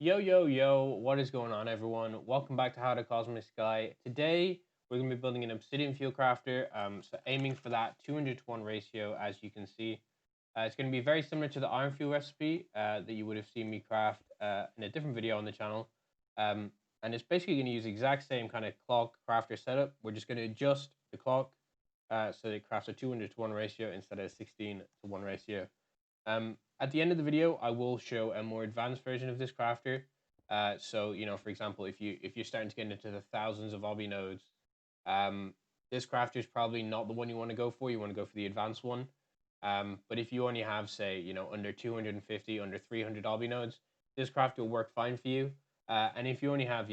Yo, yo, yo, what is going on, everyone? Welcome back to How to CosmicSky. Today, we're going to be building an Obsidian fuel crafter, so aiming for that 200 to 1 ratio, as you can see. It's going to be very similar to the iron fuel recipe that you would have seen me craft in a different video on the channel. And it's basically going to use the exact same kind of clock crafter setup. We're just going to adjust the clock so that it crafts a 200 to 1 ratio instead of a 16 to 1 ratio. At the end of the video, I will show a more advanced version of this crafter. So, for example, if you're starting to get into the thousands of obby nodes, this crafter is probably not the one you want to go for. You want to go for the advanced one. But if you only have, say, under 250, under 300 obby nodes, this crafter will work fine for you. And if you only have,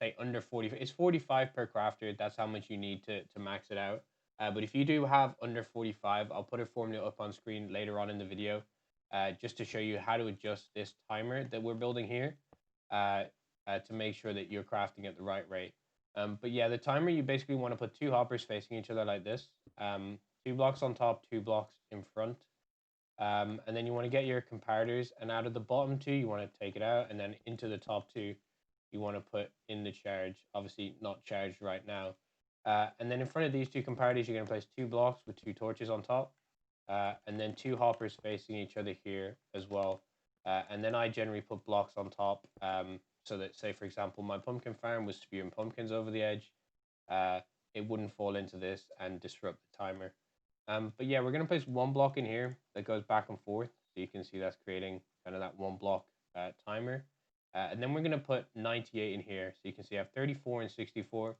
say under 40, it's 45 per crafter. That's how much you need to max it out. But if you do have under 45, I'll put a formula up on screen later on in the video. Just to show you how to adjust this timer that we're building here to make sure that you're crafting at the right rate. But yeah, the timer, you basically want to put two hoppers facing each other like this. 2 blocks on top, 2 blocks in front. And then you want to get your comparators, and out of the bottom two, you want to take it out, and then into the top two, you want to put in the charge, obviously not charged right now. And then in front of these two comparators, you're going to place 2 blocks with 2 torches on top. And then 2 hoppers facing each other here as well. And then I generally put blocks on top so that, say, for example, my pumpkin farm was spewing pumpkins over the edge. It wouldn't fall into this and disrupt the timer. But yeah, we're going to place 1 block in here that goes back and forth. So you can see that's creating kind of that 1 block timer. And then we're going to put 98 in here. So you can see I have 34 and 64,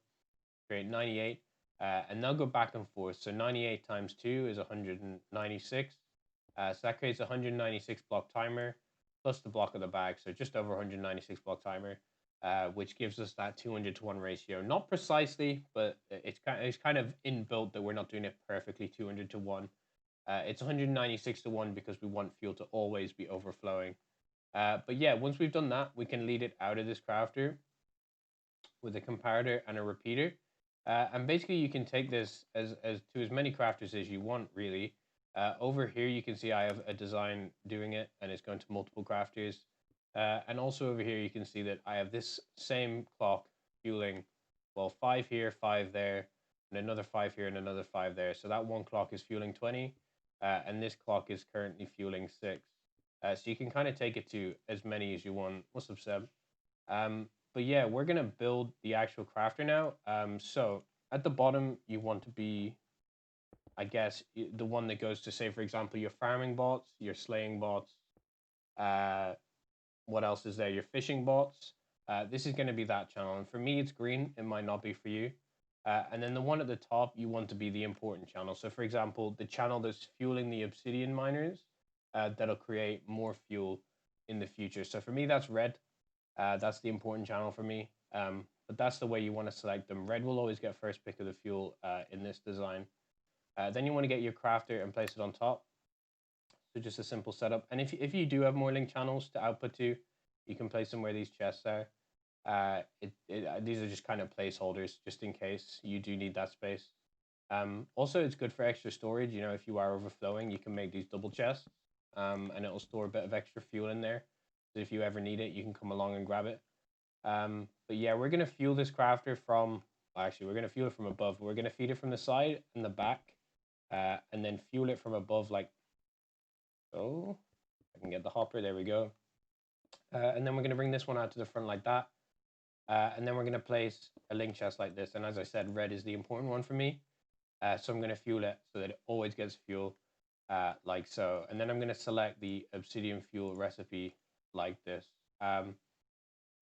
create 98. And they'll go back and forth. So 98 times 2 is 196. So that creates a 196 block timer plus the block of the bag. So just over 196 block timer, which gives us that 200 to 1 ratio. Not precisely, but it's kind of inbuilt that we're not doing it perfectly 200 to 1. It's 196 to 1 because we want fuel to always be overflowing. But yeah, once we've done that, we can lead it out of this crafter with a comparator and a repeater. And basically, you can take this as to as many crafters as you want, really. Over here, you can see I have a design doing it, and it's going to multiple crafters. And also over here, you can see that I have this same clock fueling, well, 5 here, 5 there, and another 5 here, and another 5 there. So that one clock is fueling 20, and this clock is currently fueling 6. So you can kind of take it to as many as you want. What's up, Seb? But yeah, we're going to build the actual crafter now. So at the bottom, you want to be, I guess, the one that goes to, say, for example, your farming bots, your slaying bots. What else is there? Your fishing bots. This is going to be that channel. And for me, it's green. It might not be for you. And then the one at the top, you want to be the important channel. So for example, the channel that's fueling the obsidian miners, that'll create more fuel in the future. So for me, that's red. That's the important channel for me. But that's the way you want to select them. Red will always get first pick of the fuel in this design. Then you want to get your crafter and place it on top. So just a simple setup. And if you do have more link channels to output to, you can place them where these chests are. These are just kind of placeholders just in case you do need that space. Also, it's good for extra storage. If you are overflowing, you can make these double chests and it'll store a bit of extra fuel in there. So if you ever need it, you can come along and grab it. But yeah, we're going to fuel this crafter from, actually, we're going to fuel it from above. We're going to feed it from the side and the back, and then fuel it from above like so. I can get the hopper, there we go. And then we're going to bring this one out to the front like that. And then we're going to place a link chest like this. And as I said, red is the important one for me. So I'm going to fuel it so that it always gets fuel like so. And then I'm going to select the obsidian fuel recipe like this.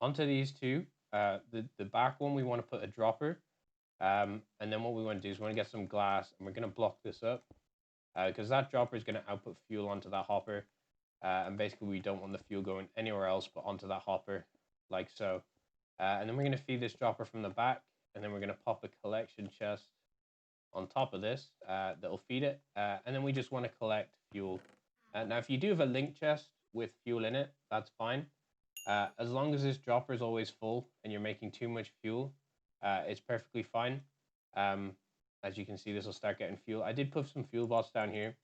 Onto these two, the back one, we want to put a dropper. And then what we want to do is we want to get some glass, and we're going to block this up because that dropper is going to output fuel onto that hopper. And basically, we don't want the fuel going anywhere else but onto that hopper like so. And then we're going to feed this dropper from the back, and then we're going to pop a collection chest on top of this that'll feed it. And then we just want to collect fuel. Now, if you do have a link chest with fuel in it, that's fine. As long as this dropper is always full and you're making too much fuel, it's perfectly fine. As you can see, this will start getting fuel. I did put some fuel bots down here.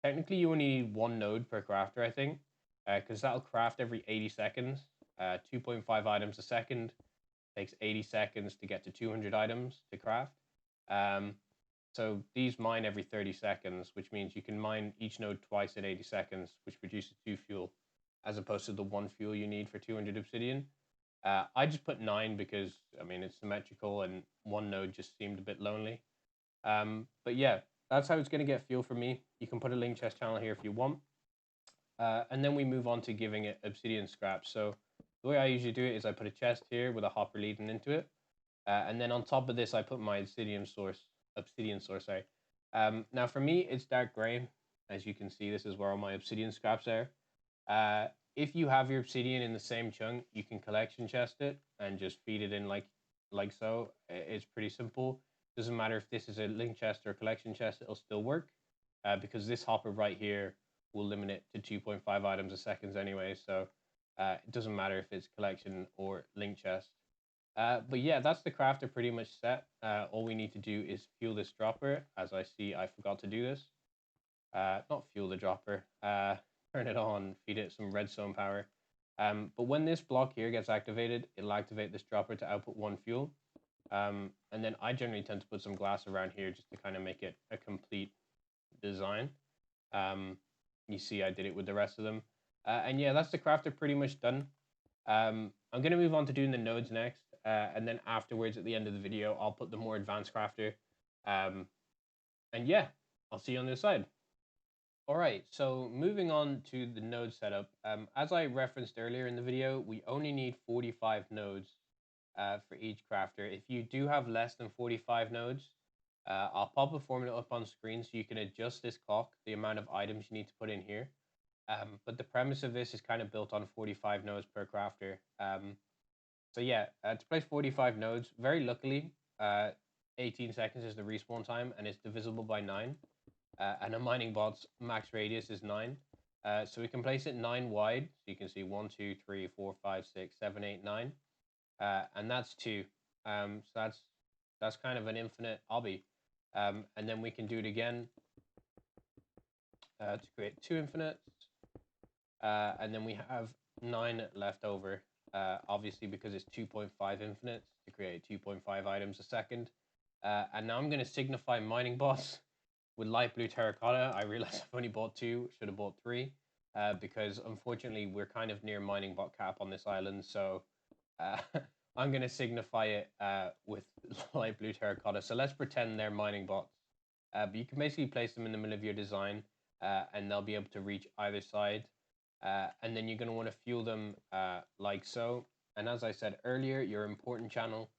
Technically, you only need 1 node per crafter, I think, because that'll craft every 80 seconds. 2.5 items a second. Takes 80 seconds to get to 200 items to craft. So these mine every 30 seconds, which means you can mine each node twice at 80 seconds, which produces 2 fuel, as opposed to the 1 fuel you need for 200 obsidian. I just put 9 because, I mean, it's symmetrical and 1 node just seemed a bit lonely. But yeah, that's how it's going to get fuel for me. You can put a link chest channel here if you want. And then we move on to giving it obsidian scraps. So the way I usually do it is I put a chest here with a hopper leading into it. And then on top of this, I put my obsidian source, sorry. Now for me, it's dark gray. As you can see, this is where all my obsidian scraps are. If you have your obsidian in the same chunk, you can collection chest it and just feed it in like so. It's pretty simple. Doesn't matter if this is a link chest or a collection chest, it'll still work because this hopper right here will limit it to 2.5 items a second anyway. So it doesn't matter if it's collection or link chest. But yeah, that's the crafter pretty much set. All we need to do is fuel this dropper. As I see, I forgot to do this. Not fuel the dropper. Turn it on, feed it some redstone power. But when this block here gets activated, it'll activate this dropper to output 1 fuel. And then I generally tend to put some glass around here just to kind of make it a complete design. You see I did it with the rest of them. And yeah, that's the crafter pretty much done. I'm going to move on to doing the nodes next. And then afterwards, at the end of the video, I'll put the more advanced crafter. And yeah, I'll see you on the other side. All right, so moving on to the node setup. As I referenced earlier in the video, we only need 45 nodes for each crafter. If you do have less than 45 nodes, I'll pop a formula up on screen so you can adjust this clock, the amount of items you need to put in here. But the premise of this is kind of built on 45 nodes per crafter. So yeah, to place 45 nodes, very luckily, 18 seconds is the respawn time and it's divisible by 9. And a mining bot's max radius is 9. So we can place it 9 wide. So you can see 1, 2, 3, 4, 5, 6, 7, 8, 9. And that's 2. So that's kind of an infinite obby. And then we can do it again to create 2 infinites. And then we have 9 left over, obviously because it's 2.5 infinites to create 2.5 items a second. And now I'm going to signify mining bots with light blue terracotta. I realize I've only bought 2, should have bought 3, because unfortunately we're kind of near mining bot cap on this island. So I'm going to signify it with light blue terracotta. So let's pretend they're mining bots. But you can basically place them in the middle of your design and they'll be able to reach either side. And then you're going to want to fuel them like so. And as I said earlier, your important channel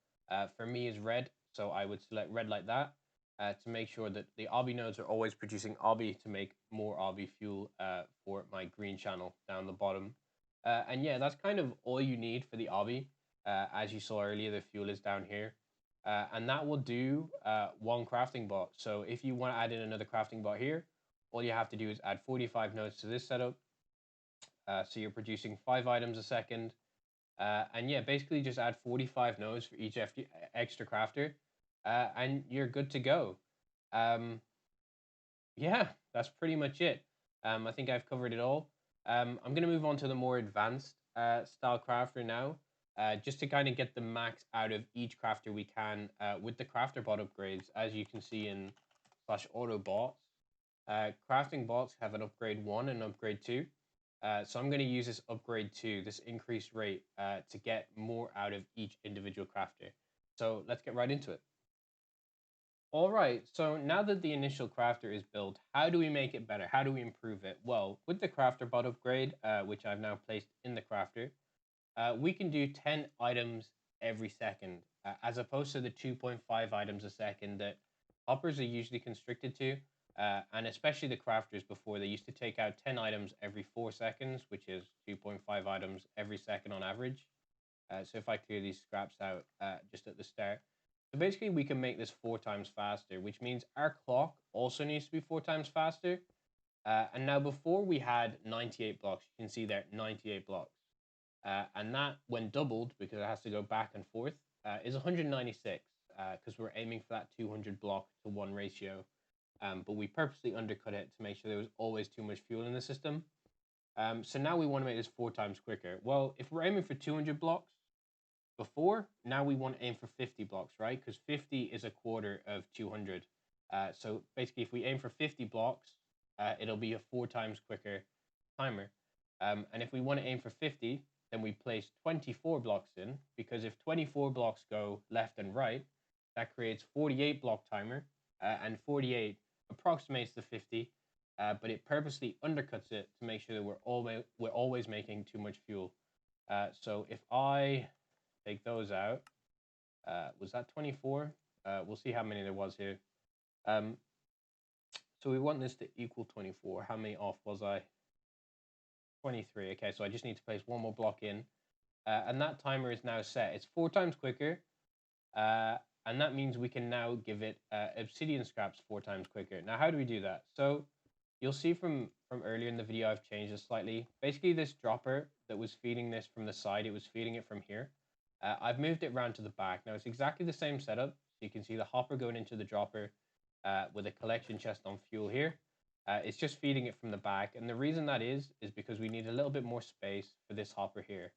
for me is red. So I would select red like that to make sure that the obby nodes are always producing obby to make more obby fuel for my green channel down the bottom. And yeah, that's kind of all you need for the obby. As you saw earlier, the fuel is down here. And that will do 1 crafting bot. So if you want to add in another crafting bot here, all you have to do is add 45 nodes to this setup. So you're producing 5 items a second. And yeah, basically just add 45 nodes for each extra crafter. And you're good to go. Yeah, that's pretty much it. I think I've covered it all. I'm going to move on to the more advanced style crafter now. Just to kind of get the max out of each crafter we can with the crafter bot upgrades. As you can see in /auto bots, crafting bots have an upgrade 1 and upgrade 2. So I'm going to use this upgrade 2, this increased rate, to get more out of each individual crafter. So let's get right into it. All right, so now that the initial crafter is built, how do we make it better? How do we improve it? Well, with the crafter bot upgrade, which I've now placed in the crafter, we can do 10 items every second, as opposed to the 2.5 items a second that hoppers are usually constricted to. And especially the crafters before, they used to take out 10 items every 4 seconds, which is 2.5 items every second on average. So if I clear these scraps out just at the start. So basically we can make this 4 times faster, which means our clock also needs to be 4 times faster. And now before we had 98 blocks, you can see there 98 blocks. And that, when doubled, because it has to go back and forth, is 196, because we're aiming for that 200 block to 1 ratio. But we purposely undercut it to make sure there was always too much fuel in the system. So now we want to make this 4 times quicker. Well, if we're aiming for 200 blocks before, now we want to aim for 50 blocks, right? Because 50 is a quarter of 200. So basically, if we aim for 50 blocks, it'll be a 4 times quicker timer. And if we want to aim for 50, then we place 24 blocks in, because if 24 blocks go left and right, that creates 48 block timer, and 48 approximates the 50, but it purposely undercuts it to make sure that we're always making too much fuel. So if I take those out, was that 24? We'll see how many there was here. So we want this to equal 24. How many off was I? 23. Okay, so I just need to place one more block in, and that timer is now set. It's 4 times quicker, and that means we can now give it obsidian scraps 4 times quicker. Now, how do we do that? So you'll see from earlier in the video, I've changed this slightly. Basically, this dropper that was feeding this from the side, it was feeding it from here. I've moved it around to the back. Now, it's exactly the same setup. So you can see the hopper going into the dropper with a collection chest on fuel here. It's just feeding it from the back. And the reason that is because we need a little bit more space for this hopper here.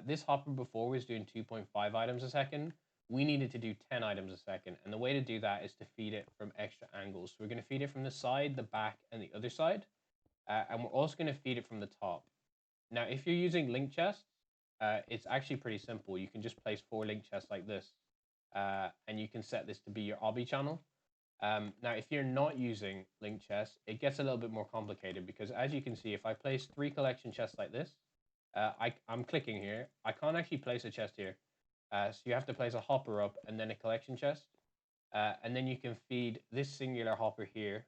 This hopper before was doing 2.5 items a second. We needed to do 10 items a second. And the way to do that is to feed it from extra angles. So we're going to feed it from the side, the back, and the other side. And we're also going to feed it from the top. Now, if you're using link chests, it's actually pretty simple. You can just place 4 link chests like this. And you can set this to be your obby channel. Now, if you're not using link chests, it gets a little bit more complicated, because as you can see, if I place 3 collection chests like this, I'm clicking here. I can't actually place a chest here. So you have to place a hopper up and then a collection chest. And then you can feed this singular hopper here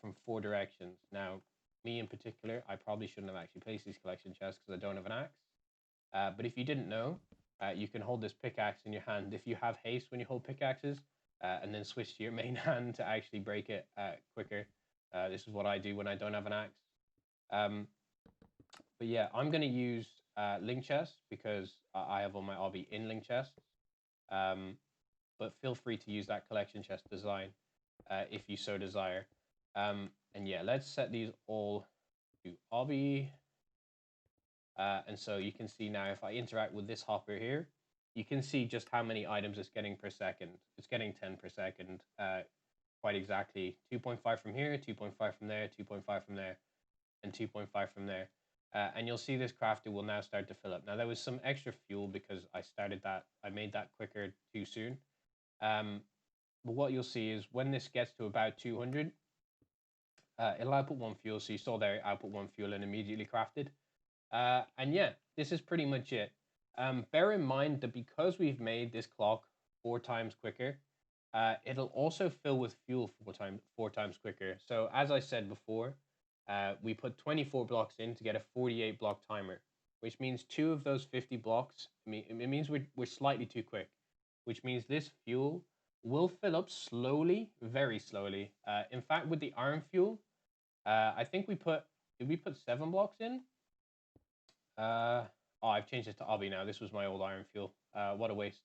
from 4 directions. Now, me in particular, I probably shouldn't have actually placed these collection chests because I don't have an axe. But if you didn't know, you can hold this pickaxe in your hand if you have haste when you hold pickaxes, and then switch to your main hand to actually break it quicker. This is what I do when I don't have an axe. But yeah, I'm going to use link chests because I have all my obby in link chests. But feel free to use that collection chest design if you so desire. And yeah, let's set these all to obby. And so you can see now, if I interact with this hopper here, you can see just how many items it's getting per second. It's getting 10 per second, quite exactly. 2.5 from here, 2.5 from there, 2.5 from there, and 2.5 from there. And you'll see this crafter will now start to fill up. Now, there was some extra fuel because I made that quicker too soon. But what you'll see is when this gets to about 200, it'll output 1 fuel. So you saw there, output 1 fuel and immediately crafted. And yeah, this is pretty much it. Bear in mind that because we've made this clock 4 times quicker, it'll also fill with fuel 4 times quicker. So as I said before, we put 24 blocks in to get a 48 block timer, which means 2 of those 50 blocks, it means we're slightly too quick, which means this fuel will fill up slowly, very slowly. In fact, with the iron fuel, I think did we put 7 blocks in? Oh, I've changed it to obby now. This was my old iron fuel. What a waste.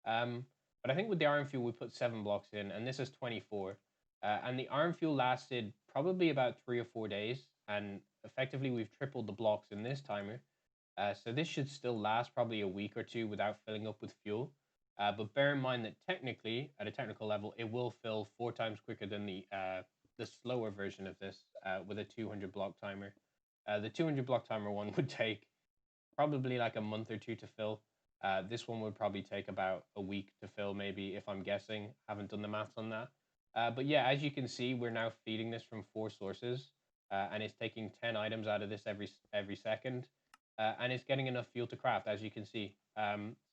But I think with the iron fuel, we put 7 blocks in, and this is 24. And the iron fuel lasted probably about 3 or 4 days, and effectively we've tripled the blocks in this timer. So this should still last probably a week or 2 without filling up with fuel. But bear in mind that technically, at a technical level, it will fill 4 times quicker than the slower version of this with a 200 block timer. The 200 block timer one would take probably like a month or 2 to fill. This one would probably take about a week to fill, maybe, if I'm guessing. Haven't done the maths on that. But yeah, as you can see, we're now feeding this from 4 sources, and it's taking 10 items out of this every second, and it's getting enough fuel to craft, as you can see.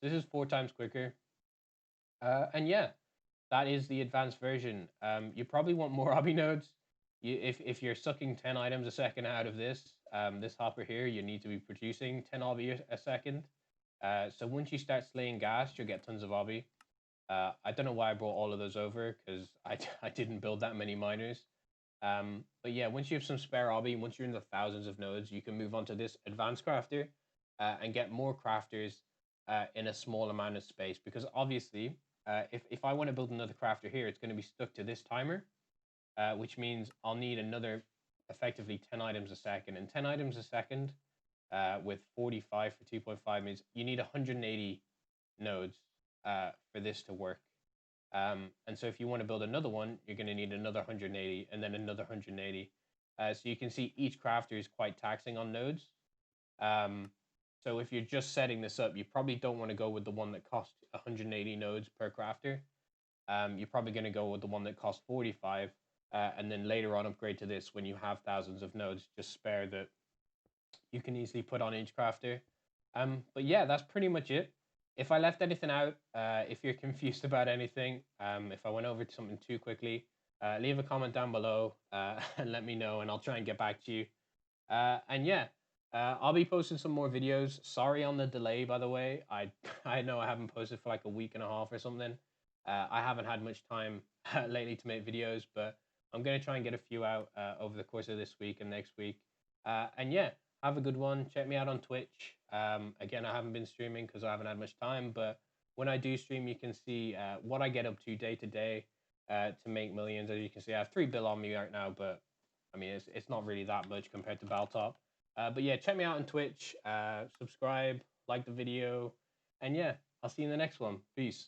This is 4 times quicker. And yeah, that is the advanced version. You probably want more obby nodes. If you're sucking 10 items a second out of this hopper here, you need to be producing 10 obby a second. So once you start slaying gas, you'll get tons of obby. I don't know why I brought all of those over, because I didn't build that many miners. But yeah, once you have some spare obby, once you're in the thousands of nodes, you can move on to this advanced crafter and get more crafters in a small amount of space. Because obviously, if I want to build another crafter here, it's going to be stuck to this timer, which means I'll need another effectively 10 items a second. And 10 items a second with 45 for 2.5 means you need 180 nodes for this to work. And so if you want to build another one, you're going to need another 180 and then another 180. So you can see each crafter is quite taxing on nodes. So if you're just setting this up, you probably don't want to go with the one that costs 180 nodes per crafter. You're probably going to go with the one that costs 45, and then later on upgrade to this when you have thousands of nodes, just spare that you can easily put on each crafter. But yeah, that's pretty much it. If I left anything out, if you're confused about anything, if I went over to something too quickly, leave a comment down below and let me know, and I'll try and get back to you. And yeah, I'll be posting some more videos. Sorry on the delay, by the way. I know I haven't posted for like a week and a half or something. I haven't had much time lately to make videos, but I'm going to try and get a few out over the course of this week and next week. And yeah, have a good one. Check me out on Twitch. Again, I haven't been streaming because I haven't had much time, but when I do stream, you can see what I get up to day to day to make millions. As you can see, I have 3 bill on me right now, but I mean, it's not really that much compared to Baltop. But yeah, check me out on Twitch, subscribe, like the video, and yeah, I'll see you in the next one. Peace.